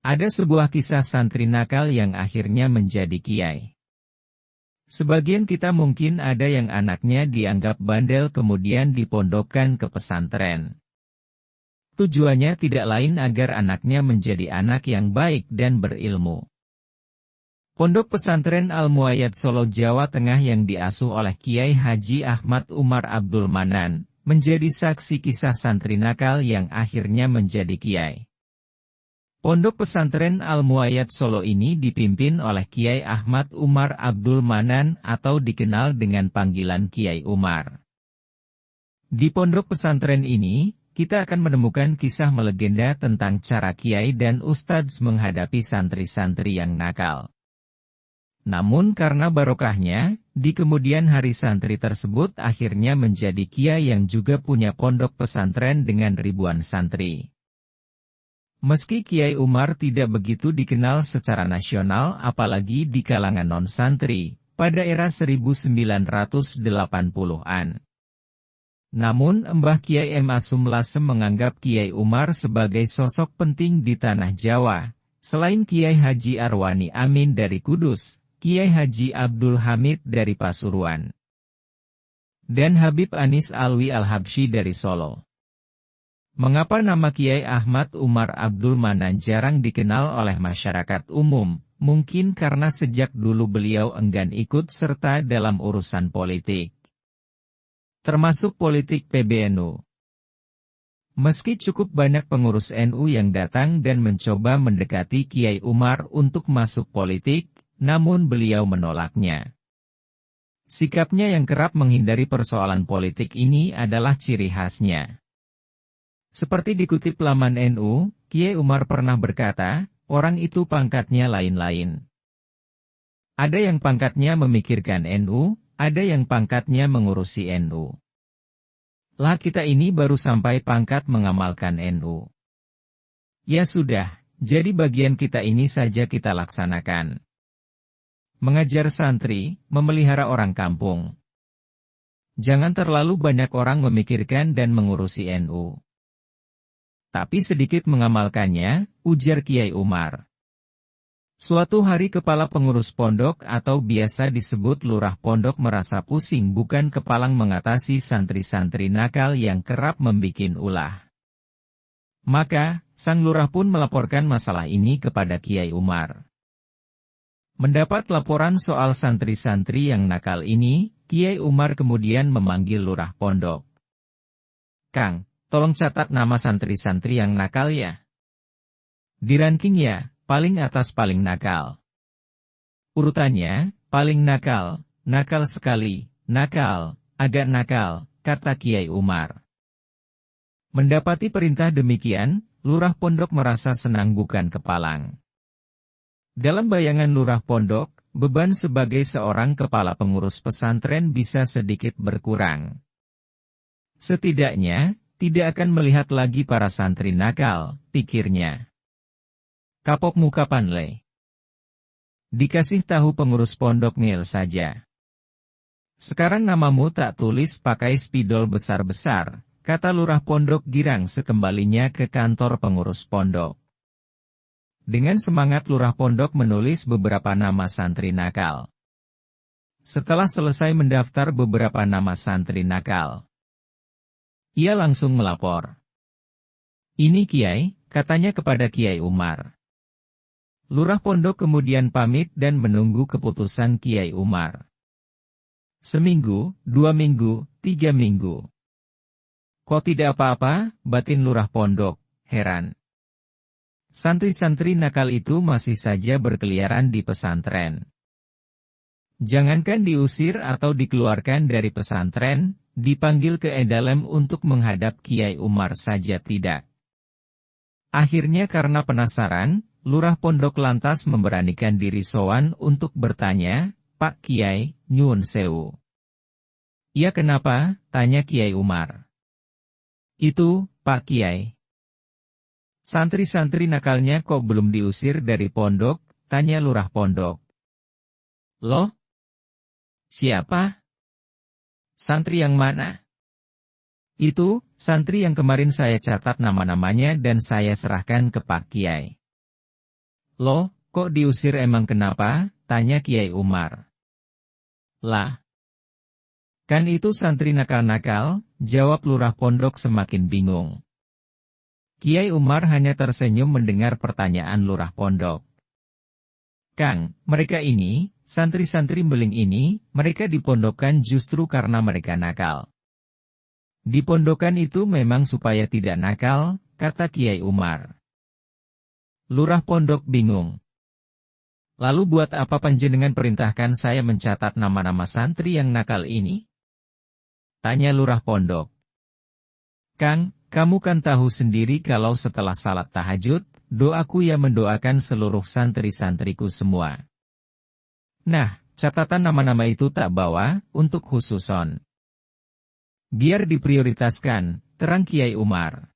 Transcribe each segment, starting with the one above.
Ada sebuah kisah santri nakal yang akhirnya menjadi kiai. Sebagian kita mungkin ada yang anaknya dianggap bandel kemudian dipondokkan ke pesantren. Tujuannya tidak lain agar anaknya menjadi anak yang baik dan berilmu. Pondok Pesantren Al-Muayyad Solo Jawa Tengah yang diasuh oleh Kiai Haji Ahmad Umar Abdul Manan, menjadi saksi kisah santri nakal yang akhirnya menjadi kiai. Pondok Pesantren Al-Muayyad Solo ini dipimpin oleh Kiai Ahmad Umar Abdul Manan atau dikenal dengan panggilan Kiai Umar. Di pondok pesantren ini, kita akan menemukan kisah melegenda tentang cara kiai dan ustadz menghadapi santri-santri yang nakal. Namun karena barokahnya, di kemudian hari santri tersebut akhirnya menjadi kiai yang juga punya pondok pesantren dengan ribuan santri. Meski Kiai Umar tidak begitu dikenal secara nasional apalagi di kalangan non-santri, pada era 1980-an. Namun Mbah Kiai M. Asum Lasem menganggap Kiai Umar sebagai sosok penting di tanah Jawa, selain Kiai Haji Arwani Amin dari Kudus, Kiai Haji Abdul Hamid dari Pasuruan, dan Habib Anis Alwi Al-Habsyi dari Solo. Mengapa nama Kiai Ahmad Umar Abdul Manan jarang dikenal oleh masyarakat umum? Mungkin karena sejak dulu beliau enggan ikut serta dalam urusan politik, termasuk politik PBNU. Meski cukup banyak pengurus NU yang datang dan mencoba mendekati Kiai Umar untuk masuk politik, namun beliau menolaknya. Sikapnya yang kerap menghindari persoalan politik ini adalah ciri khasnya. Seperti dikutip laman NU, Kiai Umar pernah berkata, orang itu pangkatnya lain-lain. Ada yang pangkatnya memikirkan NU, ada yang pangkatnya mengurusi NU. Lah kita ini baru sampai pangkat mengamalkan NU. Ya sudah, jadi bagian kita ini saja kita laksanakan. Mengajar santri, memelihara orang kampung. Jangan terlalu banyak orang memikirkan dan mengurusi NU. Tapi sedikit mengamalkannya, ujar Kiai Umar. Suatu hari kepala pengurus pondok atau biasa disebut lurah pondok merasa pusing bukan kepalang mengatasi santri-santri nakal yang kerap membikin ulah. Maka, sang lurah pun melaporkan masalah ini kepada Kiai Umar. Mendapat laporan soal santri-santri yang nakal ini, Kiai Umar kemudian memanggil lurah pondok. Kang, tolong catat nama santri-santri yang nakal ya. Di ranking ya, paling atas paling nakal. Urutannya, paling nakal, nakal sekali, nakal, agak nakal, kata Kiai Umar. Mendapati perintah demikian, lurah pondok merasa senang bukan kepalang. Dalam bayangan lurah pondok, beban sebagai seorang kepala pengurus pesantren bisa sedikit berkurang. Setidaknya, tidak akan melihat lagi para santri nakal, pikirnya. Kapok muka panle. Dikasih tahu pengurus pondok ngel saja. Sekarang namamu tak tulis pakai spidol besar-besar, kata lurah pondok girang sekembalinya ke kantor pengurus pondok. Dengan semangat lurah pondok menulis beberapa nama santri nakal. Setelah selesai mendaftar beberapa nama santri nakal, ia langsung melapor. Ini Kiai, katanya kepada Kiai Umar. Lurah pondok kemudian pamit dan menunggu keputusan Kiai Umar. Seminggu, 2 minggu, 3 minggu. Kok tidak apa-apa, batin lurah pondok, heran. Santri-santri nakal itu masih saja berkeliaran di pesantren. Jangankan diusir atau dikeluarkan dari pesantren, dipanggil ke Edalem untuk menghadap Kiai Umar saja tidak. Akhirnya karena penasaran, lurah pondok lantas memberanikan diri sowan untuk bertanya, Pak Kiai, nyuwun sewu. Ya kenapa, tanya Kiai Umar. Itu, Pak Kiai. Santri-santri nakalnya kok belum diusir dari pondok, tanya lurah pondok. Loh? Siapa? Santri yang mana? Itu, santri yang kemarin saya catat nama-namanya dan saya serahkan ke Pak Kiai. Loh, kok diusir emang kenapa? Tanya Kiai Umar. Lah, kan itu santri nakal-nakal, jawab lurah pondok semakin bingung. Kiai Umar hanya tersenyum mendengar pertanyaan lurah pondok. Kang, mereka ini, santri-santri beling ini, mereka dipondokkan justru karena mereka nakal. Dipondokan itu memang supaya tidak nakal, kata Kiai Umar. Lurah pondok bingung. Lalu buat apa panjenengan perintahkan saya mencatat nama-nama santri yang nakal ini? Tanya lurah pondok. Kang, kamu kan tahu sendiri kalau setelah salat tahajud, doaku ya mendoakan seluruh santri-santriku semua. Nah, catatan nama-nama itu tak bawa, untuk khususon. Biar diprioritaskan, terang Kiai Umar.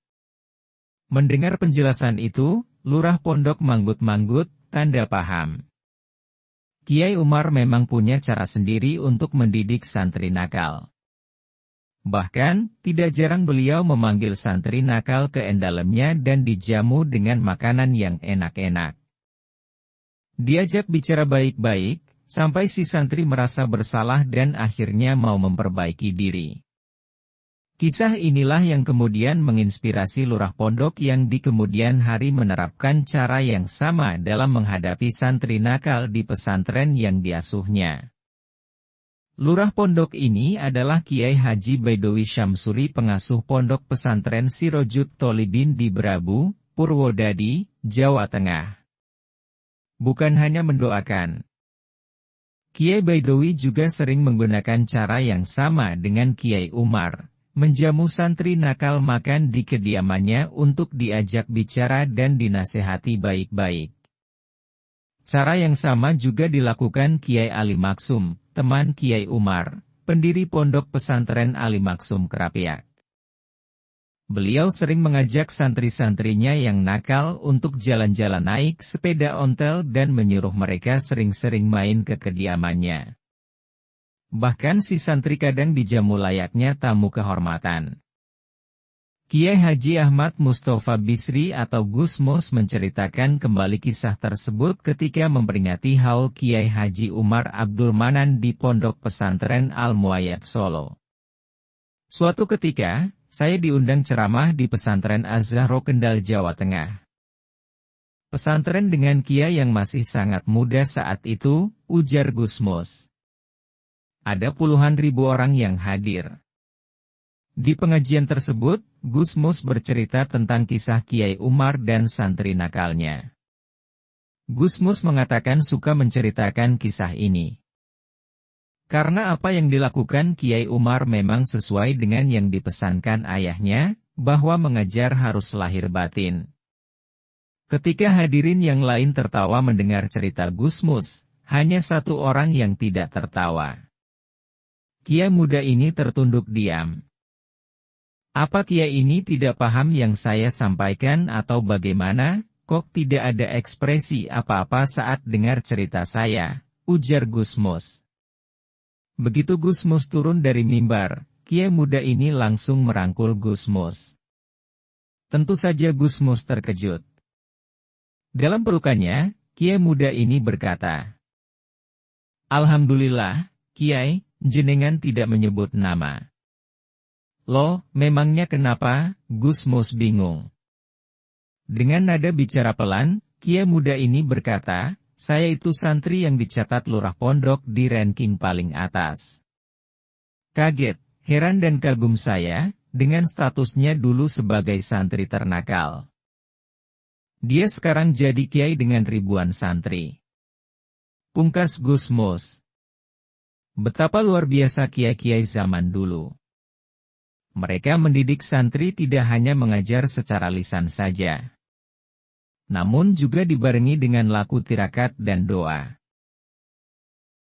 Mendengar penjelasan itu, lurah pondok manggut-manggut, tanda paham. Kiai Umar memang punya cara sendiri untuk mendidik santri nakal. Bahkan, tidak jarang beliau memanggil santri nakal ke endalemnya dan dijamu dengan makanan yang enak-enak. Diajak bicara baik-baik, sampai si santri merasa bersalah dan akhirnya mau memperbaiki diri. Kisah inilah yang kemudian menginspirasi lurah pondok yang di kemudian hari menerapkan cara yang sama dalam menghadapi santri nakal di pesantren yang diasuhnya. Lurah pondok ini adalah Kiai Haji Baidowi Syamsuri, pengasuh pondok pesantren Sirojut Tholibin di Berabu, Purwodadi, Jawa Tengah. Bukan hanya mendoakan. Kiai Baidowi juga sering menggunakan cara yang sama dengan Kiai Umar, menjamu santri nakal makan di kediamannya untuk diajak bicara dan dinasehati baik-baik. Cara yang sama juga dilakukan Kiai Ali Maksum, teman Kiai Umar, pendiri pondok pesantren Ali Maksum Kerapiak. Beliau sering mengajak santri-santrinya yang nakal untuk jalan-jalan naik sepeda ontel dan menyuruh mereka sering-sering main ke kediamannya. Bahkan si santri kadang dijamu layaknya tamu kehormatan. Kiai Haji Ahmad Mustafa Bisri atau Gus Mus menceritakan kembali kisah tersebut ketika memperingati haul Kiai Haji Umar Abdul Manan di Pondok Pesantren Al-Muayyad Solo. Suatu ketika, saya diundang ceramah di pesantren Az-Zahro Kendal, Jawa Tengah. Pesantren dengan kiai yang masih sangat muda saat itu, ujar Gus Mus. Ada puluhan ribu orang yang hadir. Di pengajian tersebut, Gus Mus bercerita tentang kisah Kiai Umar dan santri nakalnya. Gus Mus mengatakan suka menceritakan kisah ini. Karena apa yang dilakukan Kiai Umar memang sesuai dengan yang dipesankan ayahnya, bahwa mengajar harus lahir batin. Ketika hadirin yang lain tertawa mendengar cerita Gus Mus, hanya satu orang yang tidak tertawa. Kiai muda ini tertunduk diam. Apa kiai ini tidak paham yang saya sampaikan atau bagaimana, kok tidak ada ekspresi apa-apa saat dengar cerita saya, ujar Gus Mus. Begitu Gus Mus turun dari mimbar, kiai muda ini langsung merangkul Gus Mus. Tentu saja Gus Mus terkejut. Dalam pelukannya, kiai muda ini berkata, Alhamdulillah, Kiai, jenengan tidak menyebut nama. Loh, memangnya kenapa? Gus Mus bingung. Dengan nada bicara pelan, kiai muda ini berkata, saya itu santri yang dicatat lurah pondok di ranking paling atas. Kaget, heran dan kagum saya, dengan statusnya dulu sebagai santri ternakal. Dia sekarang jadi kiai dengan ribuan santri. Pungkas Gus Mus. Betapa luar biasa kiai-kiai zaman dulu. Mereka mendidik santri tidak hanya mengajar secara lisan saja, namun juga dibarengi dengan laku tirakat dan doa.